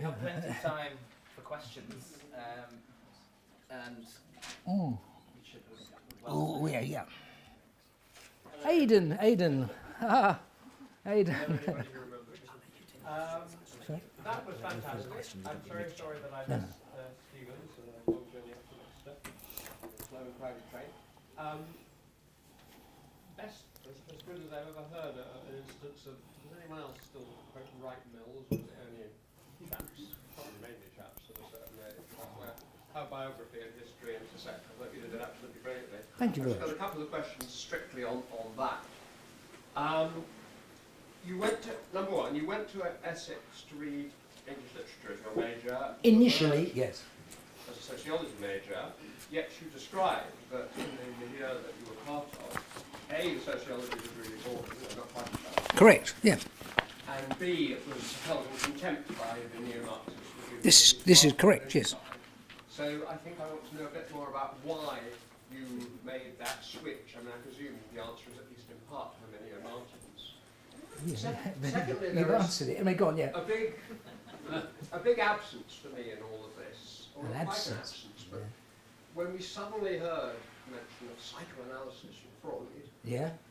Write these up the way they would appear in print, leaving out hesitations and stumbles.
have plenty of time for questions. And Richard would Oh, yeah. Aidan. Ah, Aidan. That was fantastic. I'm very sorry that I missed Stephen, so that I long journey up to Leicester. Slow and crowded train. Best, as good as I've ever heard an instance of, does anyone else still write mills, or was it only chaps, probably mainly chaps at a certain age, where biography and history and etc. I thought you did it absolutely brilliantly. Thank you very much. I've got a couple of questions strictly on that. You went to, number one, you went to Essex to read English literature as your major. Initially, yes. As a sociology major, yet you described that in the year that you were part of, A, the sociology was really boring, not quite about. Correct, yeah. And B, it was held in contempt by the neo-Marxists. This is correct, yes. So I think I want to know a bit more about why you made that switch. I mean, I presume the answer is at least in part from the neo-Marxists. Secondly, You've answered it. I mean, go on, yeah. A big absence for me in all of this, or An quite absence, an absence, but when we suddenly heard mention of psychoanalysis and Freud,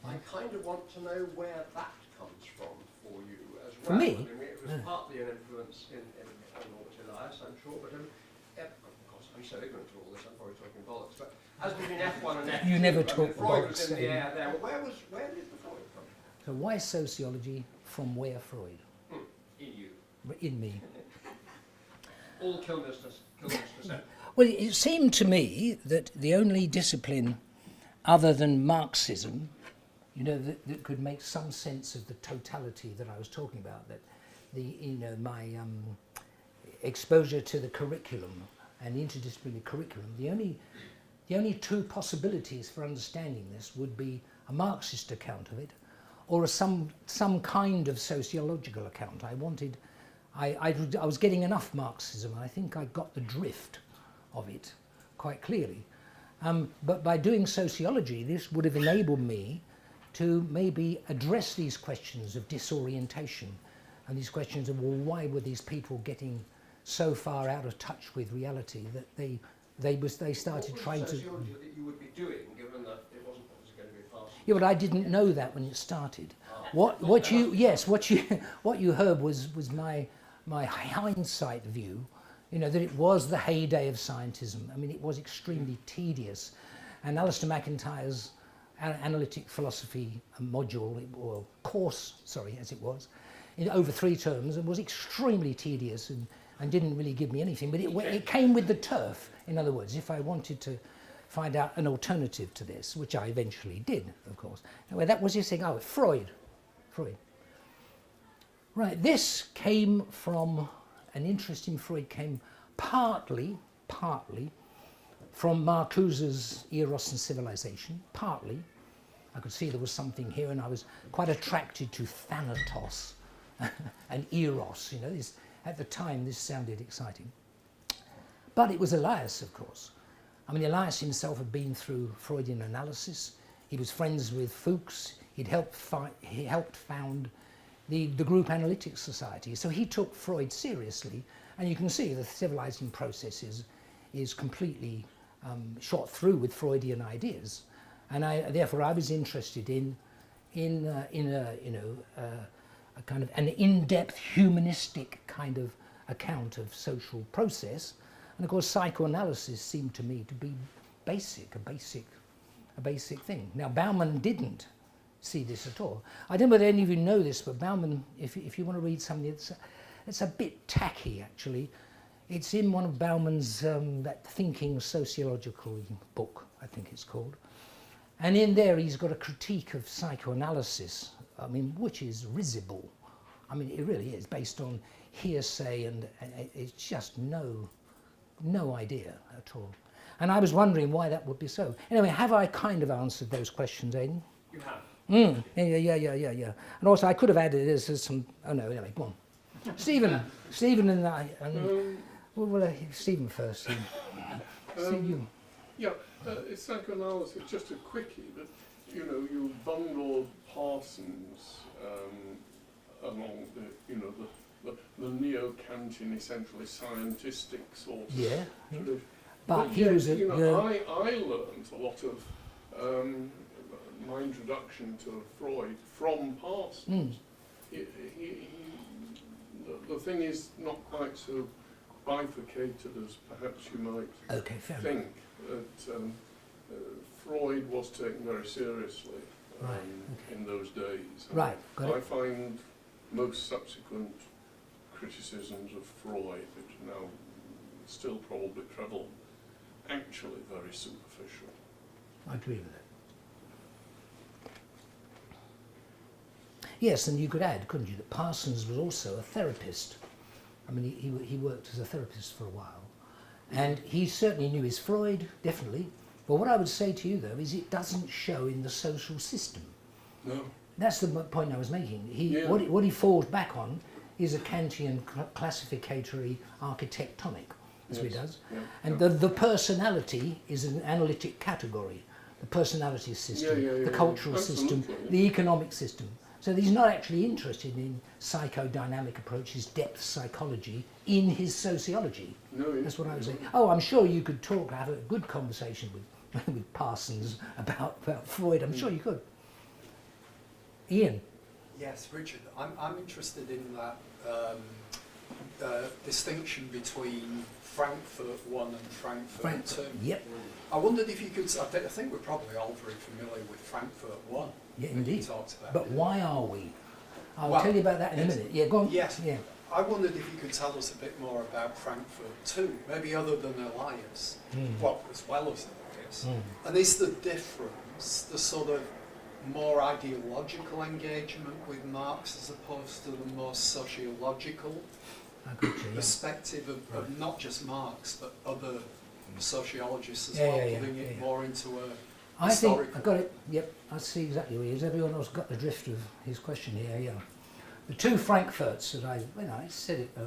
I kind of want to know where that comes from for you as well. For me? I mean, it was partly an influence in Elias, I'm sure, but of course, I'm so ignorant to all this, I'm probably talking bollocks, but as between F1 and F2, You never talk Freud bollocks. was in the air there. Where did the Freud come from? So why sociology, from where Freud? In you. In me. All Kilminster said. Well, it seemed to me that the only discipline other than Marxism, that could make some sense of the totality that I was talking about, that my exposure to the curriculum and the interdisciplinary curriculum, the only two possibilities for understanding this would be a Marxist account of it, or some kind of sociological account. I was getting enough Marxism, and I think I got the drift of it quite clearly. But by doing sociology, this would have enabled me to maybe address these questions of disorientation and these questions of, well, why were these people getting so far out of touch with reality that they started trying to... What was the sociology that you would be doing, given that it wasn't obviously going to be possible? Yeah, but I didn't know that when it started. What you heard was my hindsight view, that it was the heyday of scientism. I mean, it was extremely tedious, and Alistair MacIntyre's analytic philosophy module, or course, as it was, over 3 terms, and was extremely tedious and didn't really give me anything. But it came with the turf. In other words, if I wanted to find out an alternative to this, which I eventually did, of course. Anyway, that was his thing. Oh, Freud. Right, this came from, an interest in Freud came partly from Marcuse's Eros and Civilization, partly. I could see there was something here, and I was quite attracted to Thanatos and Eros, at the time this sounded exciting. But it was Elias, of course. I mean, Elias himself had been through Freudian analysis. He was friends with Fuchs. He helped found the Group Analytics Society. So he took Freud seriously, and you can see the civilizing process is completely shot through with Freudian ideas. And therefore I was interested in a kind of an in-depth humanistic kind of account of social process. And of course psychoanalysis seemed to me to be a basic thing. Now Bauman didn't see this at all. I don't know whether any of you know this, but Bauman, if you want to read something, it's a bit tacky actually. It's in one of Bauman's that Thinking Sociological book, I think it's called. And in there he's got a critique of psychoanalysis, I mean, which is risible. I mean, it really is, based on hearsay, and it's just no idea at all. And I was wondering why that would be so. Anyway, have I kind of answered those questions, Aidan? You have. Yeah. And also I could have added there's some, oh no, anyway, go on. Stephen and I, Stephen first. You. Yeah, it's psychoanalysis, just a quickie, but you bungled Parsons along the the neo-Kantian, essentially scientistic sort of Yeah. tradition. But he yet, was a, you know, I learned a lot of my introduction to Freud from Parsons. The thing is not quite so bifurcated as perhaps you might think. That Freud was taken very seriously in those days. Right, got I it. find most subsequent criticisms of Freud, which are now still probably prevalent, actually very superficial. I agree with that. Yes, and you could add, couldn't you, that Parsons was also a therapist. I mean, he worked as a therapist for a while. And he certainly knew his Freud, definitely. But what I would say to you, though, is it doesn't show in the social system. No. That's the point I was making. Yeah. What he falls back on is a Kantian classificatory architectonic, as he does. Yeah. And the personality is an analytic category. The personality system, the cultural system, the economic system. So he's not actually interested in psychodynamic approaches, depth psychology, in his sociology. No, That's what I was saying. Oh, I'm sure you could have a good conversation with Parsons about Freud. I'm sure you could. Ian? Yes, Richard, I'm interested in that distinction between Frankfurt 1 and Frankfurt 2. Yep. I wondered if you could, I think we're probably all very familiar with Frankfurt 1. Yeah, when indeed. you talked about But it. why are we? I'll Well, tell you about that in a yes. minute. Yeah, go on. Yes. Yeah. I wondered if you could tell us a bit more about Frankfurt 2, maybe other than Elias, well, as well as Elias. And is the difference the sort of more ideological engagement with Marx as opposed to the more sociological perspective of not just Marx but other sociologists as well, putting it more into a I think I got it. Yep, I see exactly where he is. Everyone else got the drift of his question here. Yeah, the two Frankfurts that I said it.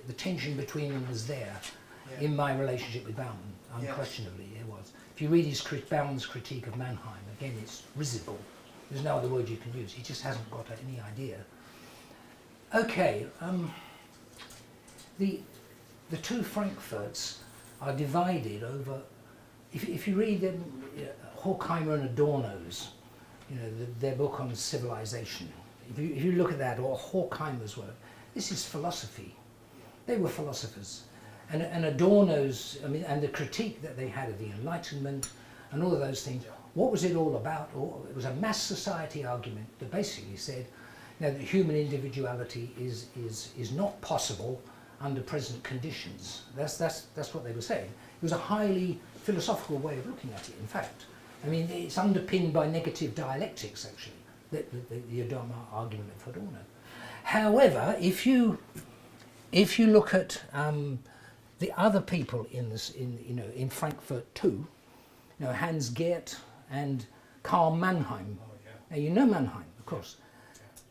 The tension between them was there in my relationship with Bauman. Unquestionably, it was. If you read Bauman's critique of Mannheim, again, it's risible. There's no other word you can use. He just hasn't got any idea. Okay, the two Frankfurts are divided over. If you read them, Horkheimer and Adorno's, their book on civilization. If you look at that, or Horkheimer's work, this is philosophy. They were philosophers, and Adorno's, and the critique that they had of the Enlightenment, and all of those things. What was it all about? It was a mass society argument that basically said, that human individuality is not possible under present conditions. That's what they were saying. It was a highly philosophical way of looking at it, in fact. It's underpinned by negative dialectics, actually, the Adorno argument of Adorno. However, if you look at the other people in Frankfurt too, Hans Geert and Karl Mannheim. Now you know Mannheim, of course.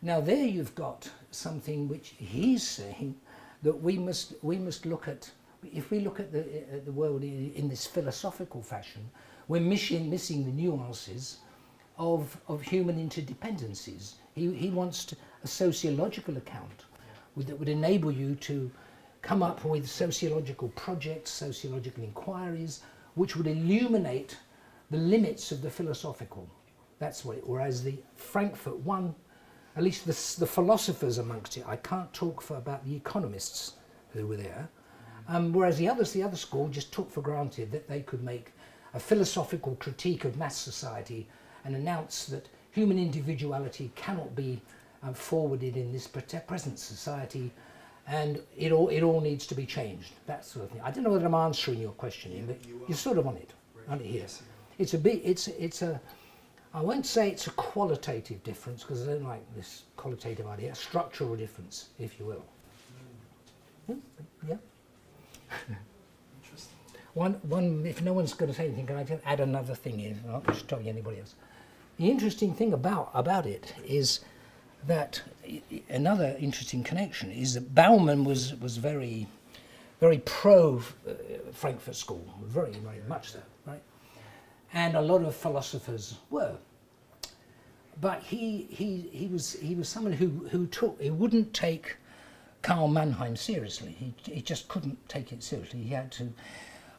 Now there you've got something which he's saying that we must look at. If we look at the world in this philosophical fashion, we're missing the nuances of human interdependencies. He wants a sociological account that would enable you to come up with sociological projects, sociological inquiries, which would illuminate the limits of the philosophical. That's what whereas the Frankfurt one, at least the philosophers amongst it, I can't talk about the economists who were there, whereas the other school just took for granted that they could make a philosophical critique of mass society and announce that human individuality cannot be forwarded in this present society, and it all needs to be changed. That sort of thing. I don't know whether I'm answering your question, Ian, but you're sort of on it here. It's a bit. It's a. I won't say it's a qualitative difference because I don't like this qualitative idea. A structural difference, if you will. Yeah. Interesting. One. If no one's going to say anything, can I just add another thing in? I'm not just telling anybody else. The interesting thing about it is that another interesting connection is that Bauman was very, very pro Frankfurt School, very much so, right? And a lot of philosophers were. But he was someone who wouldn't take Karl Mannheim seriously. He just couldn't take it seriously. He had to.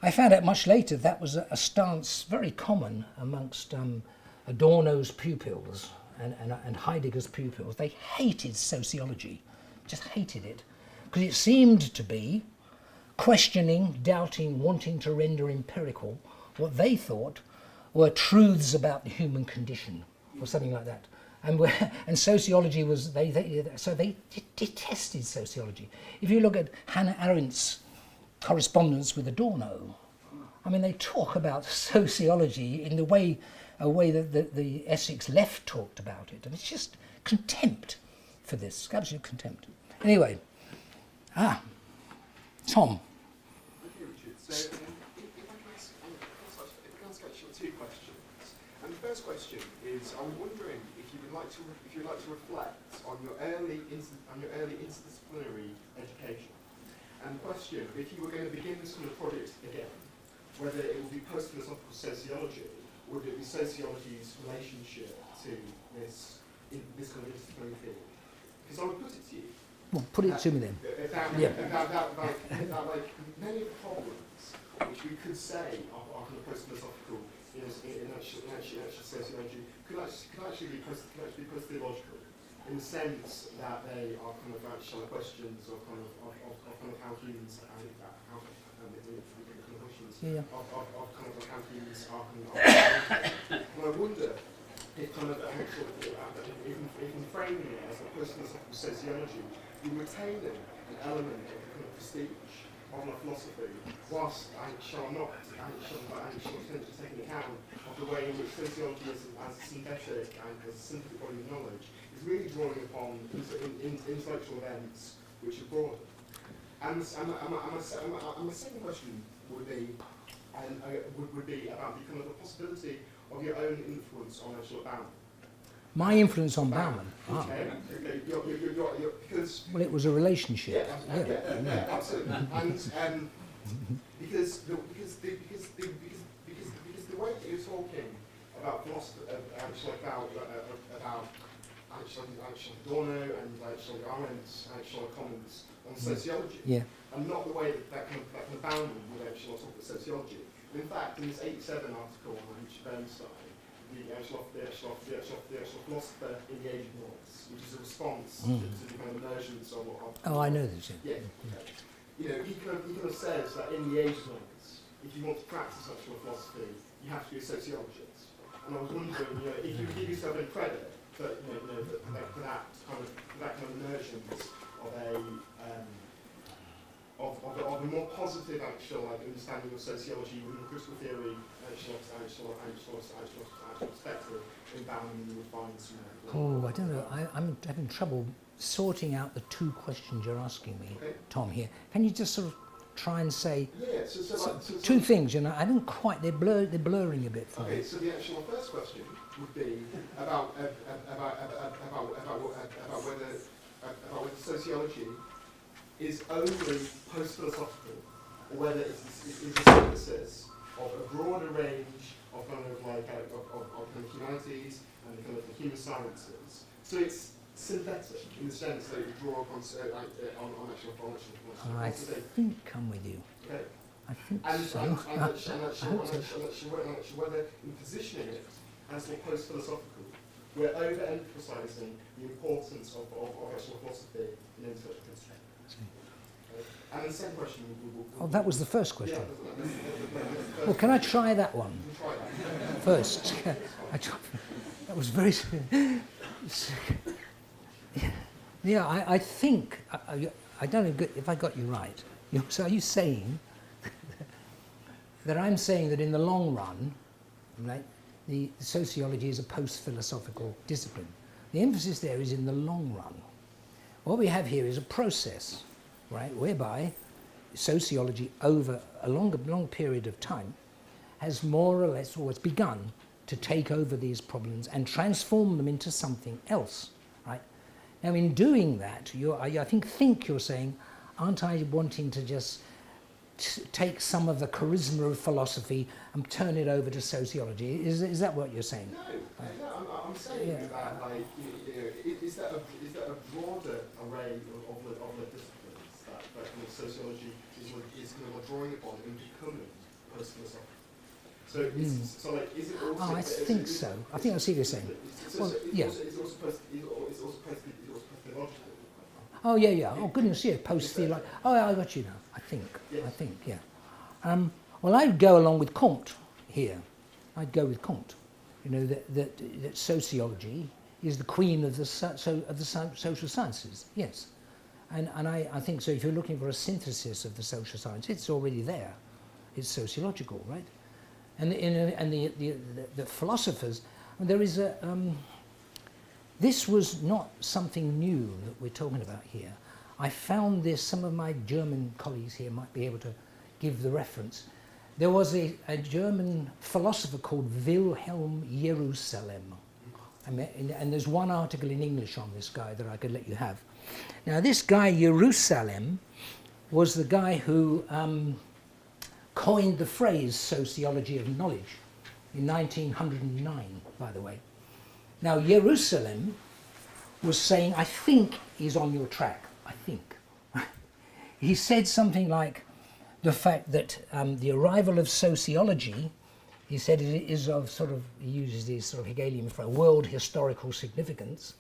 I found out much later that was a stance very common amongst Adorno's pupils and Heidegger's pupils. They hated sociology, just hated it, because it seemed to be questioning, doubting, wanting to render empirical what they thought were truths about the human condition, or something like that. And sociology was, they detested sociology. If you look at Hannah Arendt's correspondence with Adorno, I mean, they talk about sociology in a way that the Essex left talked about it. And it's just contempt for this, absolute contempt. Anyway, Tom. Thank you, Richard. So, if I can ask actually two questions. And the first question is, I was wondering if you would like to reflect on your early interdisciplinary education. And the question, if you were going to begin this kind of project again, whether it would be post-philosophical sociology, or would it be sociology's relationship to this kind of interdisciplinary field? Because I would put it to you. Well, put it to me then. That many of the problems which we could say are kind of post-philosophical in actual sociology could actually be post-theological, in the sense that they are kind of actual questions of kind of how humans how humans are and I wonder if kind of actual even framing it as a post-philosophical sociology, you retain an element of kind of prestige of a philosophy, whilst I shall take account of the way in which sociology as a synthetic and as a synthetic body of knowledge is really drawing upon intellectual events which are broader. And my second question would be about the kind of the possibility of your own influence on actual Bauman. My influence on Bauman? Okay. Because well, it was a relationship. Yeah, absolutely. And because the way that you're talking about philosophy, actually Adorno and actually Arendt's actual comments on sociology, and not the way that kind of Bauman would actually talk about sociology. And in fact, in this 87 article on Richard Bernstein, the actual philosopher in the age of noise, which is a response to the kind of emergence of oh, I know this. Yeah. You know, he kind of says that in the age of noise, if you want to practice actual philosophy, you have to be a sociologist. And I was wondering, you know, if you would give yourself any credit for that kind of emergence of a more positive actual understanding of sociology within critical theory, actual perspective in Bauman you would find somewhere. Oh, I don't know. I'm having trouble sorting out the two questions you're asking me, Tom, here. Can you just sort of try and say two things, you know? I don't quite, they're blurring a bit for me. Okay, so the actual first question would be about whether sociology is only post-philosophical, or whether it's a synthesis of a broader range of kind of humanities and kind of the human sciences. So it's synthetic in the sense that you draw upon actual philosophy. I think I'm with you. Okay. I think and so. Whether in positioning it as a post-philosophical, we're overemphasising the importance of actual philosophy in intellectual history. And the second question oh, that was the first question. Well, can I try that one first? That was very. Yeah, I think I don't know if I got you right. So are you saying that I'm saying that in the long run, right, the sociology is a post-philosophical discipline? The emphasis there is in the long run. What we have here is a process, right, whereby sociology over a long period of time has more or less always begun to take over these problems and transform them into something else, right? Now, in doing that, I think you're saying, aren't I wanting to just take some of the charisma of philosophy and turn it over to sociology. Is that what you're saying? No, I'm saying that, like, is that a broader array of the disciplines that sociology is kind of drawing upon in becoming post-philosophic? So, so like, is it also... Oh, I think so. I think I see what you're saying. Well, yeah. It's also post-theological. Oh, yeah. Oh, goodness, yeah, post-theological. Oh, yeah, I got you now. I think, yeah. Well, I'd go along with Comte here. I'd go with Comte. You know, that sociology is the queen of the social sciences, yes. And I think so. If you're looking for a synthesis of the social science, it's already there. It's sociological, right? And the philosophers, there is a... this was not something new that we're talking about here. I found this, some of my German colleagues here might be able to give the reference. There was a German philosopher called Wilhelm Jerusalem. And there's one article in English on this guy that I could let you have. Now, this guy, Jerusalem, was the guy who coined the phrase sociology of knowledge in 1909, by the way. Now, Jerusalem was saying, I think he's on your track, I think. He said something like the fact that the arrival of sociology, he said it is of sort of, he uses these sort of Hegelian for world historical significance,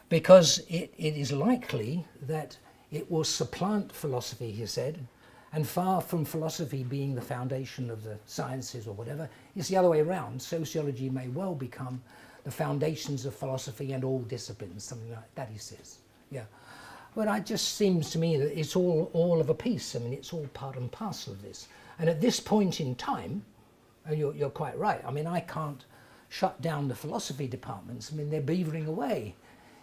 because it is likely that it will supplant philosophy, he said, and far from philosophy being the foundation of the sciences or whatever, it's the other way around. Sociology may well become the foundations of philosophy and all disciplines, something like that, he says. Yeah. But it just seems to me that it's all of a piece. I mean, it's all part and parcel of this. And at this point in time, and you're quite right, I mean, I can't shut down the philosophy departments. I mean, they're beavering away,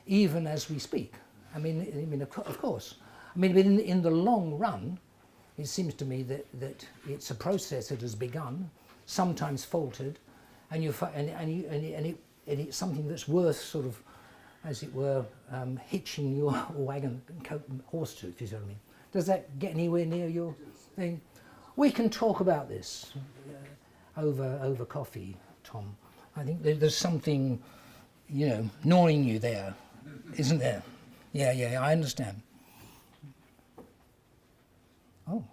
even as we speak. I mean, of course. I mean, in the long run, it seems to me that it's a process that has begun, sometimes faltered, and it's something that's worth sort of, as it were, hitching your wagon and coat and horse to, if you see what I mean. Does that get anywhere near your thing? We can talk about this over coffee, Tom. I think there's something, you know, gnawing you there, isn't there? Yeah, I understand. Oh,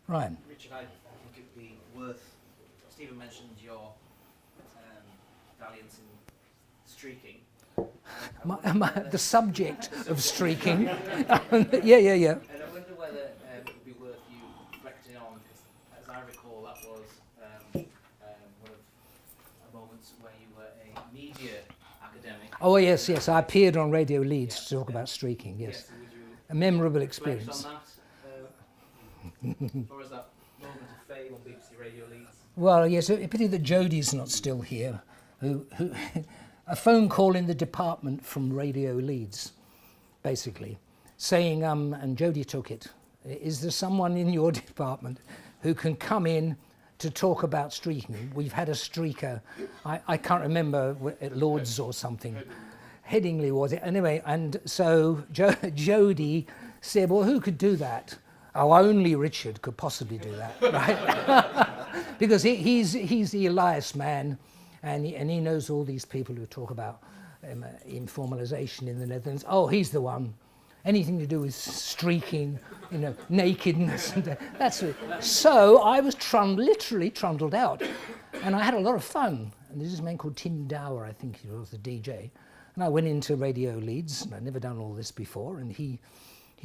Ryan. Richard, I think it'd be worth, Stephen mentioned your valiance in streaking. The subject of streaking. Yeah. And I wonder whether it would be worth you reflecting on, because as I recall, that was one of the moments where you were a media academic. Oh, yes, I appeared on Radio Leeds to talk about streaking, yes. So would you a memorable reflect experience. on that? Or is that moment of fame on BBC Radio Leeds? Well, yes, a pity that Jodie's not still here. Who a phone call in the department from Radio Leeds, basically, saying, and Jodie took it, is there someone in your department who can come in to talk about streaking? We've had a streaker, I can't remember, at Lord's or something. Headingley was it? Anyway, and so Jodie said, well, who could do that? Oh, only Richard could possibly do that, right? Because he's the Elias man, and he knows all these people who talk about informalization in the Netherlands. Oh, he's the one. Anything to do with streaking, you know, nakedness. And that's it. So I was literally trundled out. And I had a lot of fun. And there's this man called Tim Dower, I think he was the DJ. And I went into Radio Leeds, and I'd never done all this before, and he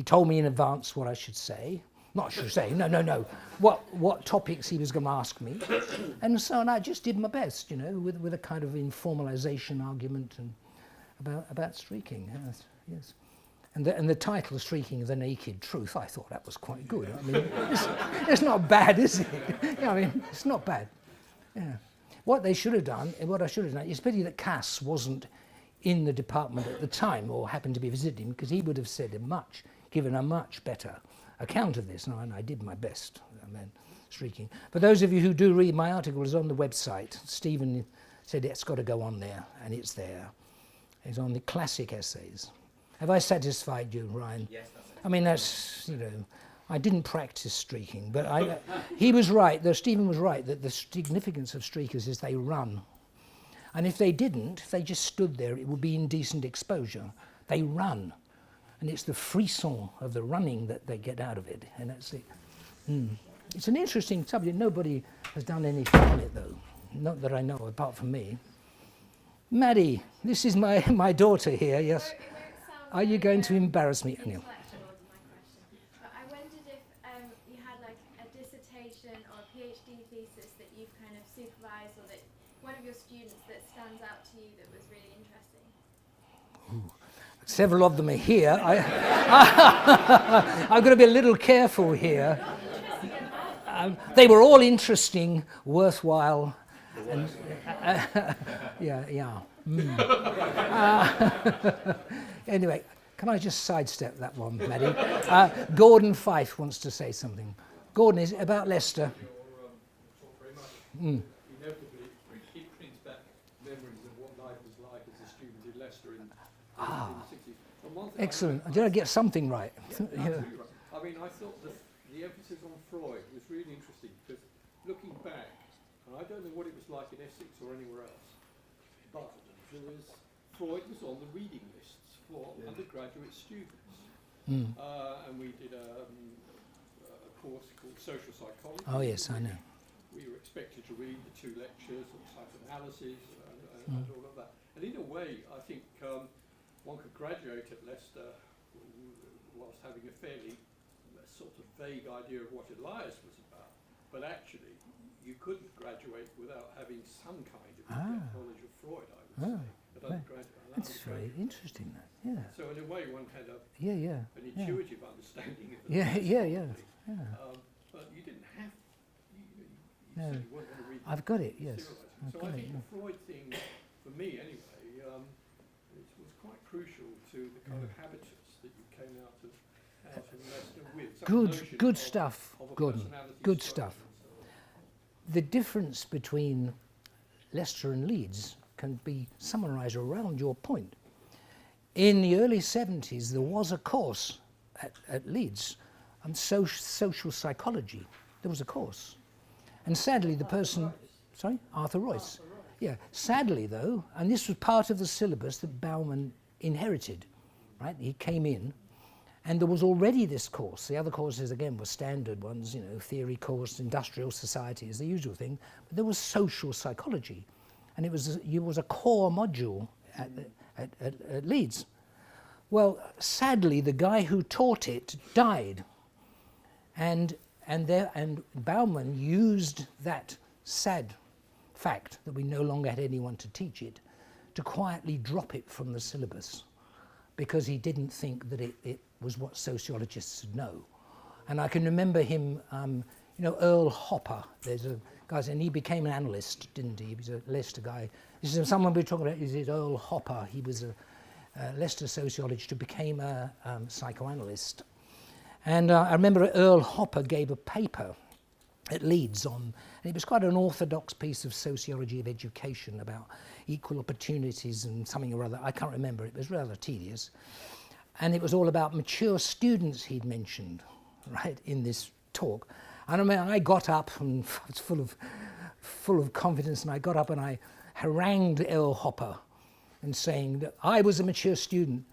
told me in advance what I should say. Not should say, no. What topics he was going to ask me. And so I just did my best, you know, with a kind of informalization argument and about streaking. Yes. And the title, Streaking the Naked Truth, I thought that was quite good. I mean, it's not bad, is it? I mean, it's not bad. Yeah. What I should have done, it's a pity that Cass wasn't in the department at the time or happened to be visiting, because he would have given a much better account of this. And I did my best, streaking. For those of you who do read my article, it's on the website. Stephen said it's got to go on there, and it's there. It's on the classic essays. Have I satisfied you, Ryan? Yes, that's it. I mean, that's, you know, I didn't practice streaking, but he was right, though Stephen was right, that the significance of streakers is they run. And if they didn't, if they just stood there, it would be indecent exposure. They run. And it's the frisson of the running that they get out of it. And that's it. It's an interesting subject. Nobody has done anything on it, though. Not that I know, apart from me. Maddie, this is my daughter here, yes. Are you going to embarrass me? No. But I wondered if you had like a dissertation or a PhD thesis that you've kind of supervised, or that one of your students that stands out to you that was really interesting. Ooh. Several of them are here. I've got to be a little careful here. They were all interesting, worthwhile, and yeah. Anyway, can I just sidestep that one, Maddie? Gordon Fife wants to say something. Gordon, is it about Leicester? Inevitably, it brings back memories of what life was like as a student in Leicester in the 60s. Excellent. Did I get something right? Yeah. I mean, I thought the emphasis on Freud was really interesting, because looking back, and I don't know what it was like in Essex or anywhere else, but Freud was on the reading lists for undergraduate students. And we did a course called Social Psychology. Oh yes, I know. We were expected to read the 2 lectures on psychoanalysis and all of that. And in a way, I think one could graduate at Leicester whilst having a fairly sort of vague idea of what Elias was about. But actually, you couldn't graduate without having some kind of knowledge of Freud, I would say. That's very interesting, that. Yeah. So in a way, one had an intuitive understanding of the but you didn't have. You certainly weren't going to read. I've got it. Yes. So I think the Freud thing, for me anyway, it was quite crucial to the kind of habitus that you came out of Leicester with. Good stuff, Gordon. Good stuff. The difference between Leicester and Leeds can be summarised around your point. In the early 70s, there was a course at Leeds on social psychology. There was a course. And sadly, the person... Sorry? Arthur Royce. Yeah. Sadly, though, and this was part of the syllabus that Bauman inherited, right? He came in, and there was already this course. The other courses, again, were standard ones, you know, theory course, industrial society is the usual thing. But there was social psychology. And it was a core module at Leeds. Well, sadly, the guy who taught it died, and Bauman used that sad fact that we no longer had anyone to teach it to quietly drop it from the syllabus, because he didn't think that it was what sociologists know. And I can remember him, Earl Hopper. There's a guy, and he became an analyst, didn't he? He was a Leicester guy. This is someone we're talking about. Is it Earl Hopper? He was a Leicester sociologist who became a psychoanalyst. And I remember Earl Hopper gave a paper at Leeds and it was quite an orthodox piece of sociology of education about equal opportunities and something or other. I can't remember. It was rather tedious. And it was all about mature students he'd mentioned, right, in this talk. And I mean, I got up and I was full of confidence, and I got up and I harangued Earl Hopper and saying that I was a mature student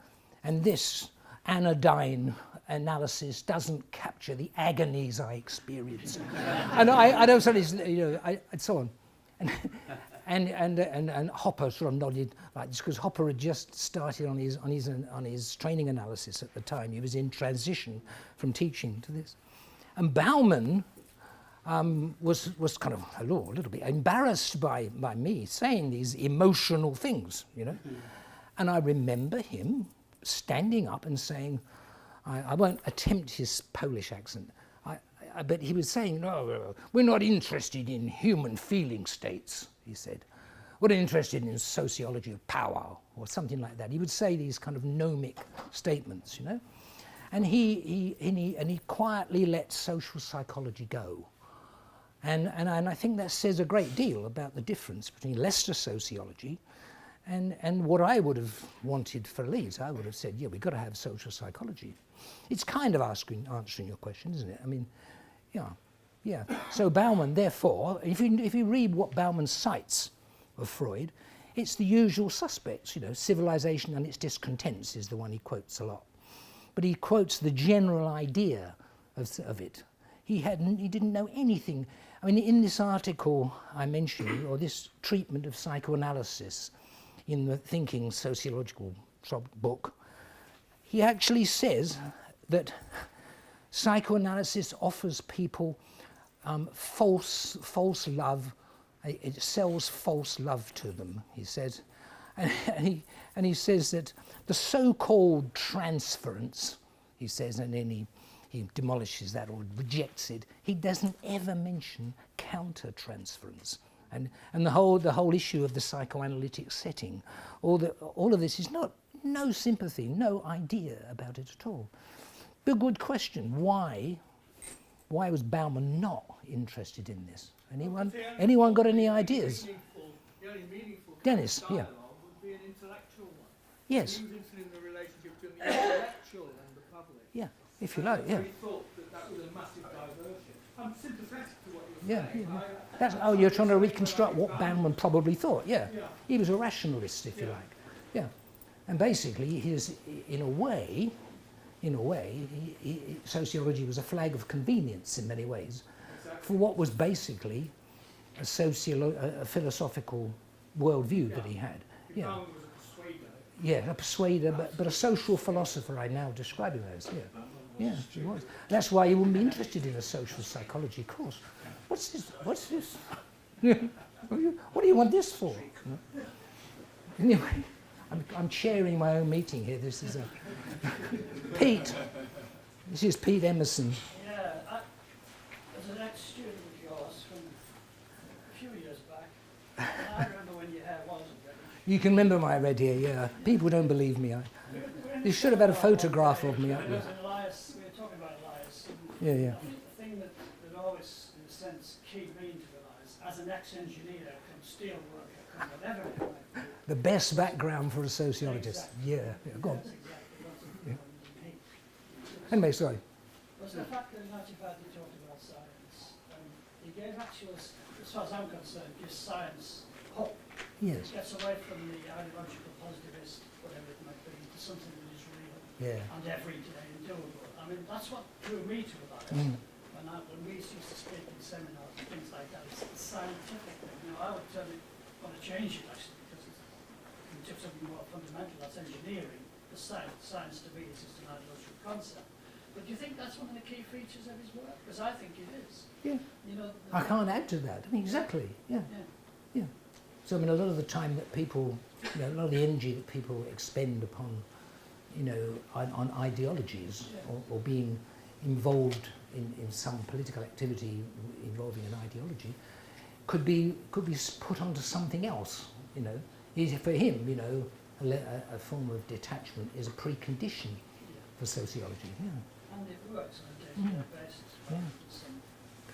and this anodyne analysis doesn't capture the agonies I experienced. And I don't say this, and so on. And Hopper sort of nodded like this, because Hopper had just started on his training analysis at the time. He was in transition from teaching to this. And Bauman was kind of a little bit embarrassed by me saying these emotional things, you know. And I remember him standing up and saying, I won't attempt his Polish accent, but he was saying, no, we're not interested in human feeling states, he said. We're interested in sociology of power, or something like that. He would say these kind of gnomic statements, you know. And he quietly let social psychology go. And I think that says a great deal about the difference between Leicester sociology And what I would have wanted for Elias, I would have said, yeah, we've got to have social psychology. It's kind of answering your question, isn't it? I mean, yeah. So Bauman, therefore, if you read what Bauman cites of Freud, it's the usual suspects, civilization and its discontents is the one he quotes a lot. But he quotes the general idea of it. He didn't know anything. I mean, in this article I mentioned, or this treatment of psychoanalysis in the Thinking Sociological book, he actually says that psychoanalysis offers people false love. It sells false love to them, he says. And he says that the so-called transference, he says, and then he demolishes that or rejects it. He doesn't ever mention counter-transference. And the whole issue of the psychoanalytic setting, all of this is no sympathy, no idea about it at all. But good question, why was Bauman not interested in this? Anyone got any ideas? The only meaningful Dennis, dialogue would be an intellectual one. Yes. He was interested in the relationship between the intellectual and the public. Yeah, if you like, yeah. He thought that was a massive diversion. I'm sympathetic to what you're saying. Yeah. You're trying to reconstruct what Bauman probably thought, yeah. He was a rationalist, if you like. Yeah. And basically, in a way, sociology was a flag of convenience in many ways for what was basically a philosophical worldview that he had. Yeah. Bauman was a persuader. Yeah, a persuader, but a social philosopher I now describe him as, yeah. Yeah, he was. That's why he wouldn't be interested in a social psychology course. What's this? What do you want this for? Anyway, I'm chairing my own meeting here. This is Pete. This is Pete Emerson. Yeah, as an ex-student of yours from a few years back, and I remember when your hair wasn't ready. You can remember my red hair, yeah. People don't believe me. They should have had a photograph of me up there. Elias, we were talking about Elias. Yeah. I think the thing that always, in a sense, keyed me into Elias, as an ex-engineer, come steel worker, come whatever it might be. The best background for a sociologist. Exactly. Yeah, go on. That's exactly what it Anyway, sorry. was the fact that in 95 you talked about science. He gave actual, as far as I'm concerned, gives science hope. Yes. It gets away from the ideological positivist, whatever it might be, to something that is real and everyday and doable. I mean, that's what drew me to Elias. When we used to speak in seminars and things like that, it's scientific thing. I would want to change it actually, because we took something more fundamental, that's engineering. The science to me is just an ideological concept. But do you think that's one of the key features of his work? Because I think it is. Yeah. I can't add to that. I mean, exactly. Yeah. So I mean, a lot of the time that people, a lot of the energy that people expend upon, on ideologies or being involved in some political activity involving an ideology, could be put onto something else. For him, a form of detachment is a precondition for sociology. Yeah. And it works on a day-to-day basis. Yeah. Some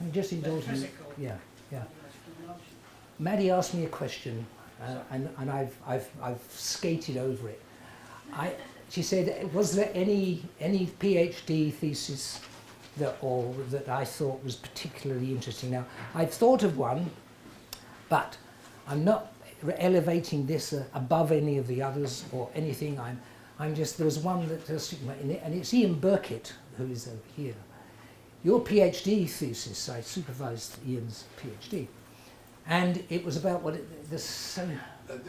Can you just indulge me? physical Yeah. ideological notion. Maddie asked me a question, and I've skated over it. She said, was there any PhD thesis that I thought was particularly interesting? Now, I've thought of one, but I'm not elevating this above any of the others or anything. I'm just, there was one that just, and it's Ian Burkitt, who is here. Your PhD thesis, I supervised Ian's PhD, and it was about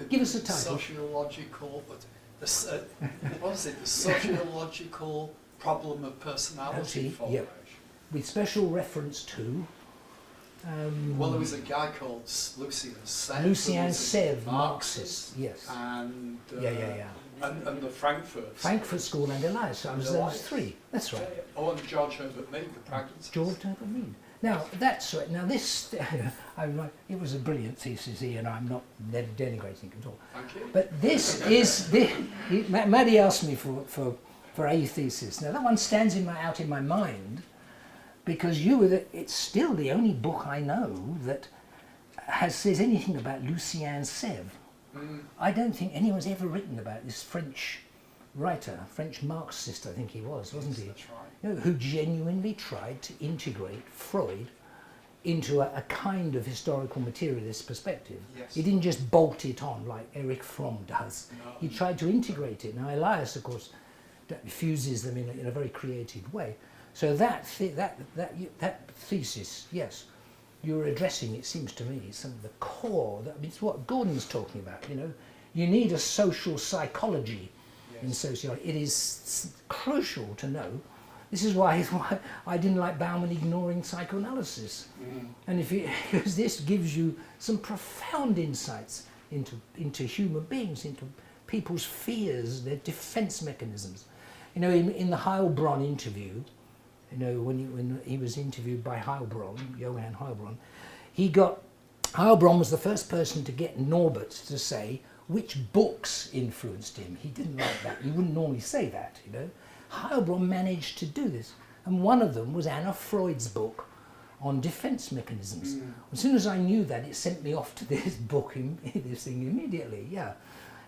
give us a title. Sociological, what was it? The sociological problem of personality formation. With special reference to. Well, there was a guy called Lucien Sèvres. Lucien Sèvres, Marxist, yes. And and the Frankfurt School and Elias. I was those three. That's right. Oh, and George Herbert Mead, the pragmatist. George Herbert Mead. Now that's right. Now this, it was a brilliant thesis, Ian. I'm not denigrating it at all. Thank you. But this is Maddie asked me for a thesis. Now that one stands out in my mind because it's still the only book I know that says anything about Lucien Sèvres. I don't think anyone's ever written about this French writer, French Marxist, I think he was, wasn't he? That's right. You know, who genuinely tried to integrate Freud into a kind of historical materialist perspective. Yes. He didn't just bolt it on like Erich Fromm does. No. He tried to integrate it. Now Elias, of course, fuses them in a very creative way. So that thesis, yes, you're addressing, it seems to me, some of the core. I mean, it's what Gordon's talking about. You know, you need a social psychology in sociology. It is crucial to know. This is why I didn't like Bauman ignoring psychoanalysis. And because this gives you some profound insights into human beings, into people's fears, their defense mechanisms. You know, in the Heilbronn interview, you know, when he was interviewed by Heilbronn, Johann Heilbronn, Heilbronn was the first person to get Norbert to say which books influenced him. He didn't like that. He wouldn't normally say that, you know. Heilbronn managed to do this, and one of them was Anna Freud's book on defense mechanisms. As soon as I knew that, it sent me off to this book, this thing immediately, yeah.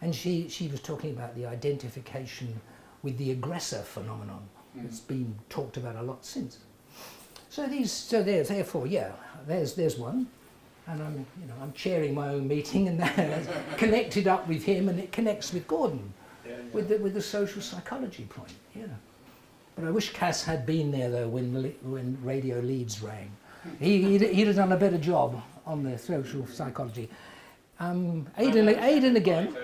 And she was talking about the identification with the aggressor phenomenon. It's been talked about a lot since. Therefore, yeah, there's one, and I'm chairing my own meeting, and that's connected up with him, and it connects with Gordon. With the social psychology point, yeah. But I wish Cass had been there though when Radio Leeds rang. He'd have done a better job on the social psychology. Aidan again.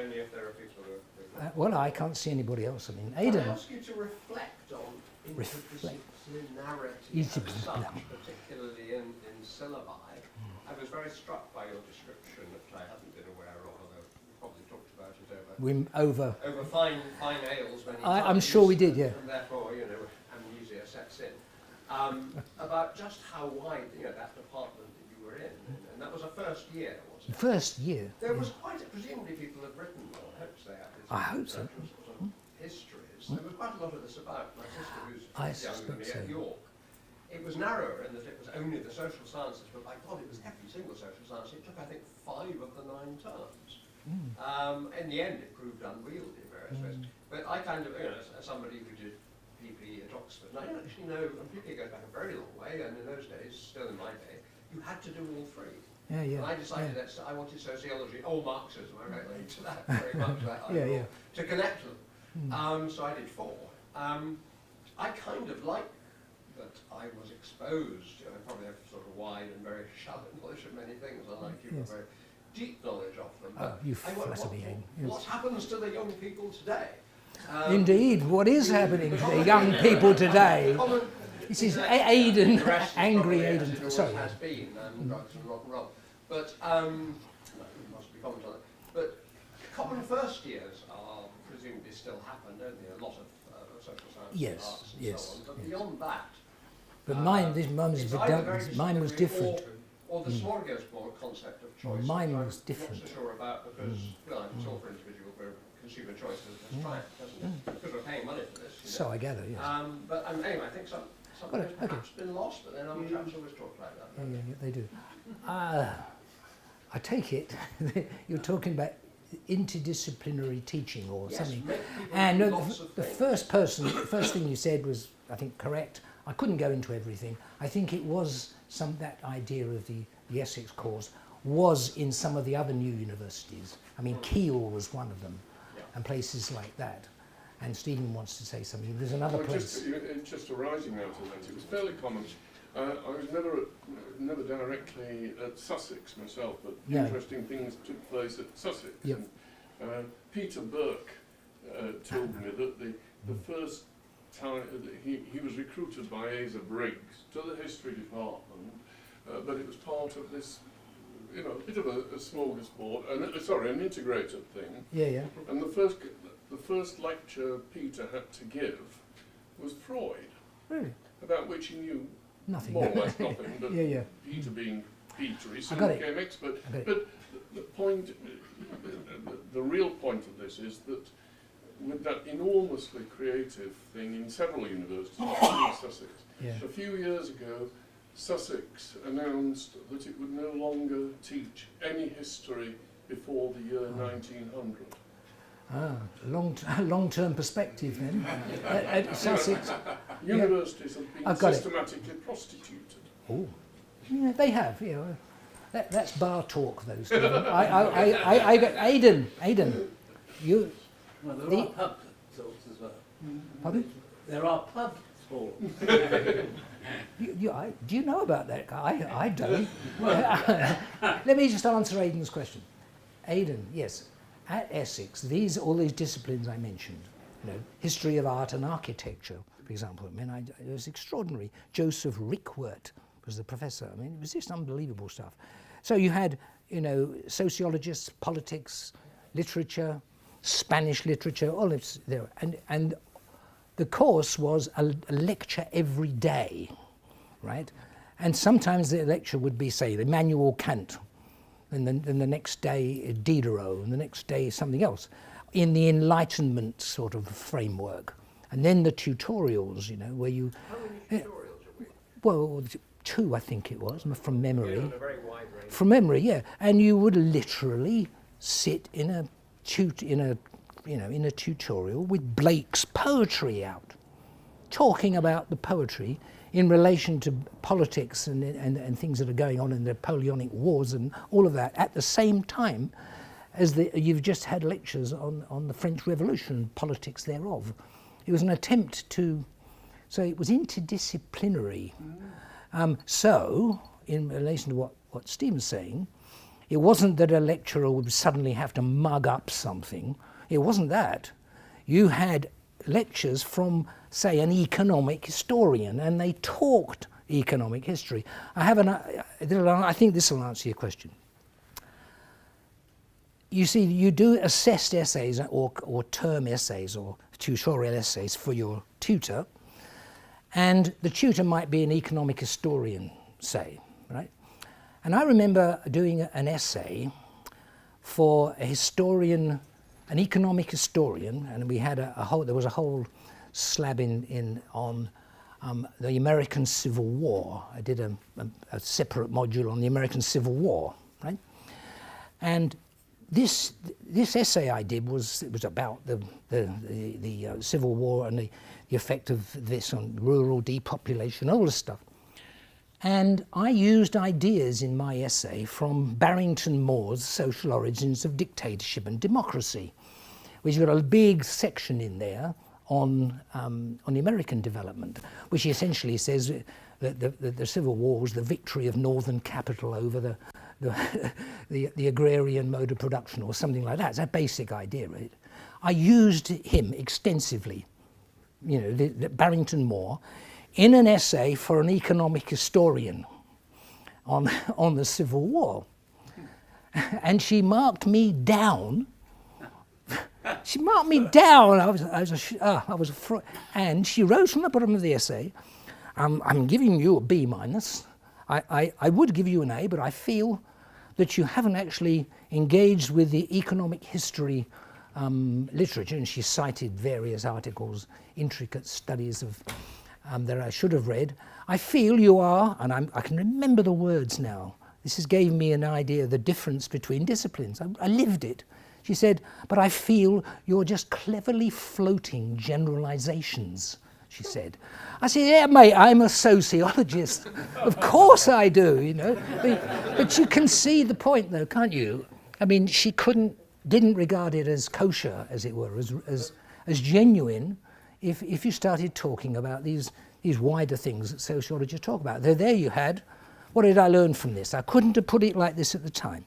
Well, I can't see anybody else. I mean, Aidan. Can I ask you to reflect on interdisciplinarity as such, particularly in syllabi? I was very struck by your description, which I hadn't been aware of, although we probably talked about it over fine ales many times. I'm sure we did, yeah. And therefore, you know, amnesia sets in. About just how wide, you know, that department that you were in, and that was a first year, wasn't it? First year. There was presumably people have written, or I hope they have. I hope so. Sort of histories. There was quite a lot of this about my sister, who's younger than me at York. It was narrower in that it was only the social sciences, but by God, it was every single social science. It took, I think, 5 of the 9 terms. In the end, it proved unwieldy in various ways. But I kind of, you know, as somebody who did PPE at Oxford, and I don't actually know, and PPE goes back a very long way, and in those days, still in my day, you had to do all 3. And I decided that I wanted sociology, Marxism, I relate to that very much, to connect them. So I did 4. I kind of like that I was exposed, I probably have sort of wide and very shallow knowledge of many things, unlike you, have very deep knowledge of them. But you flatter me, what happens to the young people today? Indeed, what is happening to the young people today? This is Aidan, angry Aidan. Sorry. Has been, drugs and rock and roll. But, must be comment on it. But common first years are presumably still happen, don't they? A lot of social science, arts and so on. But beyond that, but mine was different. Or the smorgasbord concept of choice. Mine was different. I'm not so sure about because, well, it's all for individual, where consumer choice has triumphed, doesn't it? Because we're paying money for this. So I gather, yes. But anyway, I think some of it has perhaps been lost, but then other chaps always talk like that. Yeah, they do. I take it you're talking about interdisciplinary teaching or something. And the first thing you said was, I think, correct. I couldn't go into everything. I think it was that idea of the Essex course was in some of the other new universities. I mean, Keele was one of them, and places like that. And Stephen wants to say something. There's another place. Just arising out of that, it was fairly common. I was never directly at Sussex myself, but interesting things took place at Sussex. Yep. And, Peter Burke told me that the first time he was recruited by Asa Briggs to the history department, but it was part of this, you know, a bit of a smorgasbord, an integrated thing. Yeah. And the first lecture Peter had to give was Freud. Really? About which he knew nothing. More or less nothing, but Peter being Peter, he soon became expert. But the point, the real point of this is that with that enormously creative thing in several universities, including Sussex, a few years ago, Sussex announced that it would no longer teach any history before the year 1900. Long-term perspective then. At Sussex, Universities have been systematically prostituted. Oh, yeah, they have. You know, that's bar talk, though, Stephen. I got Aidan. You. Well, there are pub talks as well. Pardon? There are pub talks. Do you know about that guy? I don't. Let me just answer Aidan's question. Aidan, yes. At Essex, all these disciplines I mentioned, you know, history of art and architecture, for example, I mean, it was extraordinary. Joseph Rickwert was the professor. I mean, it was just unbelievable stuff. So you had, you know, sociologists, politics, literature, Spanish literature, all it's there, and the course was a lecture every day, right? And sometimes the lecture would be, say, Immanuel Kant. And then the next day Diderot, and the next day something else, in the Enlightenment sort of framework. And then the tutorials, you know, where you... How many tutorials are we? Well, 2 I think it was, from memory. Yeah, a very wide range. From memory, yeah. And you would literally sit in a tutorial with Blake's poetry out, talking about the poetry in relation to politics and things that are going on in the Napoleonic Wars and all of that, at the same time as you've just had lectures on the French Revolution, politics thereof. It was an attempt to, so it was interdisciplinary. So, in relation to what Stephen's saying, it wasn't that a lecturer would suddenly have to mug up something. It wasn't that. You had lectures from, say, an economic historian, and they talked economic history. I think this will answer your question. You see, you do assessed essays or term essays or tutorial essays for your tutor, and the tutor might be an economic historian, say, right? And I remember doing an essay for a historian, an economic historian, and we had there was a whole slab on the American Civil War. I did a separate module on the American Civil War, right? And this essay I did was about the Civil War and the effect of this on rural depopulation, all this stuff. And I used ideas in my essay from Barrington Moore's Social Origins of Dictatorship and Democracy, which got a big section in there on the American development, which essentially says that the Civil War was the victory of Northern capital over the agrarian mode of production, or something like that. It's a basic idea, right? I used him extensively, you know, the Barrington Moore, in an essay for an economic historian on the Civil War, and she marked me down. She marked me down. And she wrote from the bottom of the essay, "I'm giving you a B minus. I would give you an A, but I feel that you haven't actually engaged with the economic history literature." And she cited various articles, intricate studies of that I should have read. "I feel you are," and I can remember the words now. This has gave me an idea of the difference between disciplines. I lived it. She said, "But I feel you're just cleverly floating generalizations," she said. I said, "Yeah, mate, I'm a sociologist. Of course I do, you know." But you can see the point, though, can't you? I mean, she didn't regard it as kosher, as it were, as genuine, if you started talking about these wider things that sociologists talk about. There you had, what did I learn from this? I couldn't have put it like this at the time.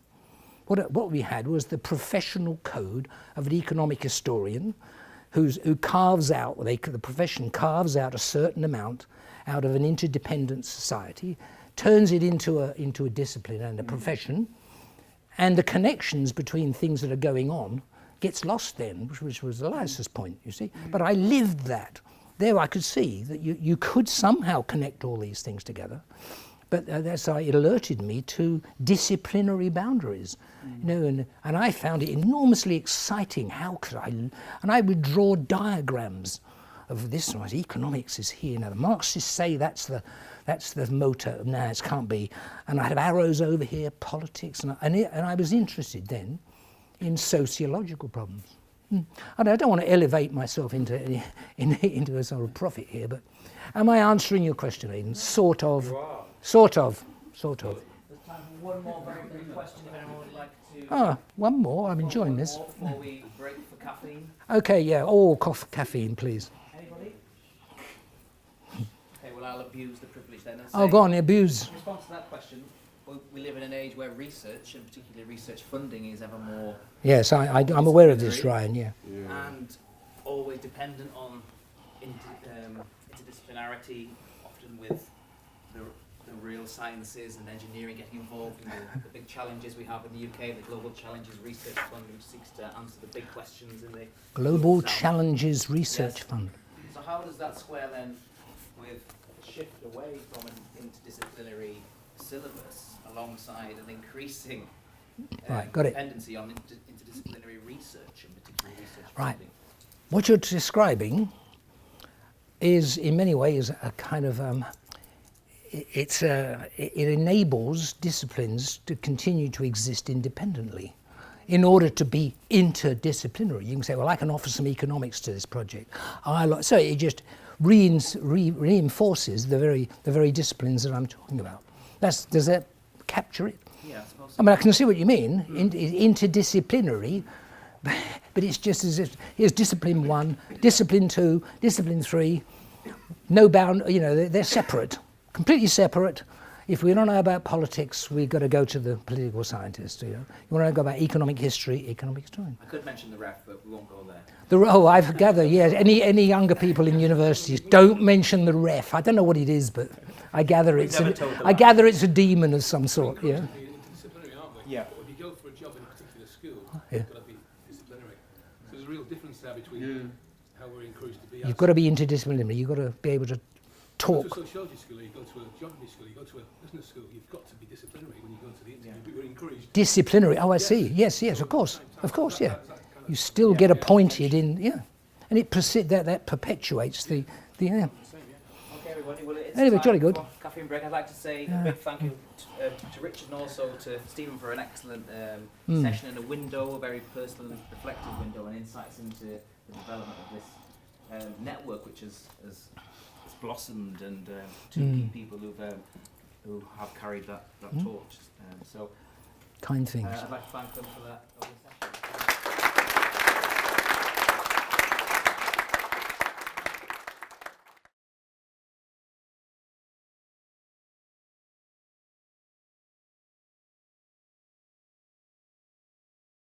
What we had was the professional code of an economic historian who carves out, the profession carves out a certain amount out of an interdependent society, turns it into a discipline and a profession, and the connections between things that are going on gets lost then, which was Elias's point, you see. But I lived that. There I could see that you could somehow connect all these things together. But it alerted me to disciplinary boundaries, you know, and I found it enormously exciting. How could I? And I would draw diagrams of this. Economics is here. Now the Marxists say that's the motor. No, it can't be. And I have arrows over here, politics, and I was interested then in sociological problems. And I don't want to elevate myself into a sort of prophet here, but am I answering your question, Aidan? Sort of. Sort of. There's time for one more very quick question if anyone would like to. Ah, one more. I'm enjoying this. Before we break for caffeine. Okay, yeah. All caffeine, please. Anybody? Okay, well, I'll abuse the privilege then. And Oh, go on, abuse. In response to that question, we live in an age where research, and particularly research funding, is ever more. Yes, I'm aware of this, Ryan, yeah. And always dependent on interdisciplinarity, often with the real sciences and engineering getting involved in the big challenges we have in the UK, the Global Challenges Research Fund, which seeks to answer the big questions in the Global Challenges Research Fund. So how does that square then with a shift away from an interdisciplinary syllabus alongside an increasing dependency on interdisciplinary research, and particularly research funding? What you're describing is in many ways a kind of it enables disciplines to continue to exist independently in order to be interdisciplinary. You can say, well, I can offer some economics to this project. So it just reinforces the very disciplines that I'm talking about. Does that capture it? Yeah, I suppose so. I mean, I can see what you mean, interdisciplinary, but it's just as if here's discipline 1, discipline 2, discipline 3, no bound, they're separate, completely separate. If we don't know about politics, we've got to go to the political scientist. You want to go about economic history, economic historian. I could mention the ref, but we won't go there. I've gathered, yes. Any younger people in universities, don't mention the ref. I don't know what it is, but I gather it's a demon of some sort. Yeah. Interdisciplinary, aren't we? Yeah. But if you go for a job in a particular school, you've got to be disciplinary. So there's a real difference there between how we're encouraged to be. You've got to be interdisciplinary. You've got to be able to talk. You go to a sociology school, you go to a geography school, you go to a business school, you've got to be disciplinary when you go to the interview. You're encouraged. Disciplinary. Oh, I see. Yes, of course, yeah. You still get appointed in, and it that perpetuates the. Okay, everybody. Well, it's anyway, time jolly good. for caffeine break. I'd like to say a big thank you to Richard and also to Stephen for an excellent session and a very personal and reflective window and insights into the development of this network, which has blossomed, and two key people who have carried that torch. So kind things. I'd like to thank them for that.